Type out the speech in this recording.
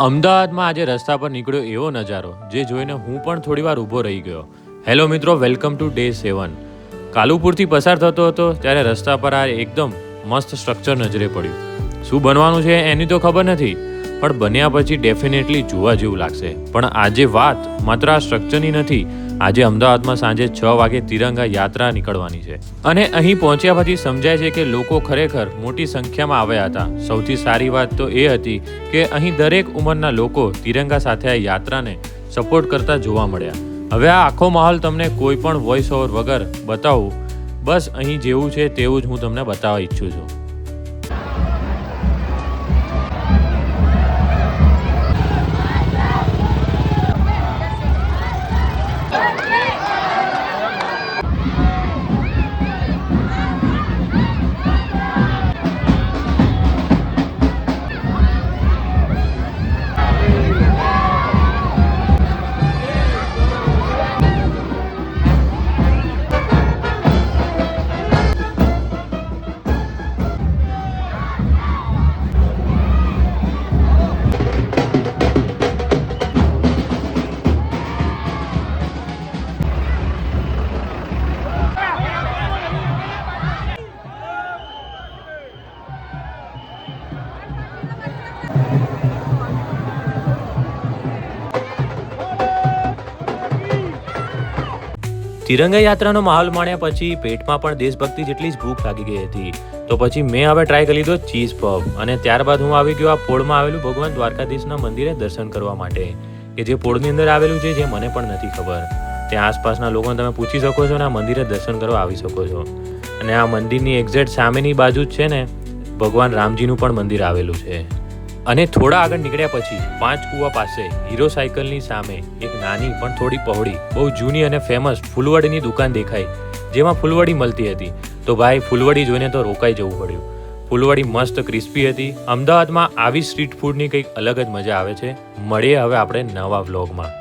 અમદાવાદમાં આજે રસ્તા પર નીકળ્યો એવો નજારો જે જોઈને હું પણ થોડીવાર ઊભો રહી ગયો. હેલો મિત્રો, વેલકમ ટુ ડે 7. કાલુપુરથી પસાર થતો હતો ત્યારે રસ્તા પર આ એકદમ મસ્ત સ્ટ્રક્ચર નજરે પડ્યું. શું બનવાનું છે એની તો ખબર નથી, પણ બન્યા પછી ડેફિનેટલી જોવા જેવું લાગશે. પણ આજે વાત માત્ર આ સ્ટ્રક્ચરની નથી. આજે અમદાવાદમાં સાંજે 6 વાગે તિરંગા યાત્રા નીકળવાની છે અને અહીં પહોંચ્યા પછી સમજાય છે કે લોકો ખરેખર મોટી સંખ્યામાં આવ્યા હતા. સૌથી સારી વાત તો એ હતી કે અહીં દરેક ઉંમરના લોકો તિરંગા સાથે આ યાત્રાને સપોર્ટ કરતા જોવા મળ્યા. હવે આ આખો માહોલ તમને કોઈ પણ વોઇસ ઓવર વગર બતાવું, બસ અહીં જેવું છે તેવું જ હું તમને બતાવવા ઈચ્છું છું. તિરંગા યાત્રાનો માહોલ માણ્યા પછી પેટમાં પણ દેશભક્તિ જેટલી જ ભૂખ લાગી ગઈ હતી. તો પછી મેં હવે ટ્રાય કરી લીધો ચીઝ પબ અને ત્યારબાદ હું આવી ગયો આ પોળમાં આવેલું ભગવાન દ્વારકાધીશના મંદિરે દર્શન કરવા માટે, કે જે પોળની અંદર આવેલું છે, જે મને પણ નથી ખબર. ત્યાં આસપાસના લોકોને તમે પૂછી શકો છો અને આ મંદિરે દર્શન કરવા આવી શકો છો. અને આ મંદિરની એક્ઝેક્ટ સામેની બાજુ જ છે ને ભગવાન રામજીનું પણ મંદિર આવેલું છે. અને થોડા આગળ નીકળ્યા પછી 5 કુવા પાસે હીરો સાયકલની સામે એક નાની પણ થોડી પહોળી બહુ જૂની અને ફેમસ ફૂલવડીની દુકાન દેખાઈ, જેમાં ફૂલવડી મળતી હતી. તો ભાઈ ફૂલવડી જોઈને તો રોકાઈ જવું પડ્યું. ફૂલવડી મસ્ત ક્રિસ્પી હતી. અમદાવાદમાં આવી સ્ટ્રીટ ફૂડની કંઈક અલગ જ મજા આવે છે. મળીએ હવે આપણે નવા વ્લોગમાં.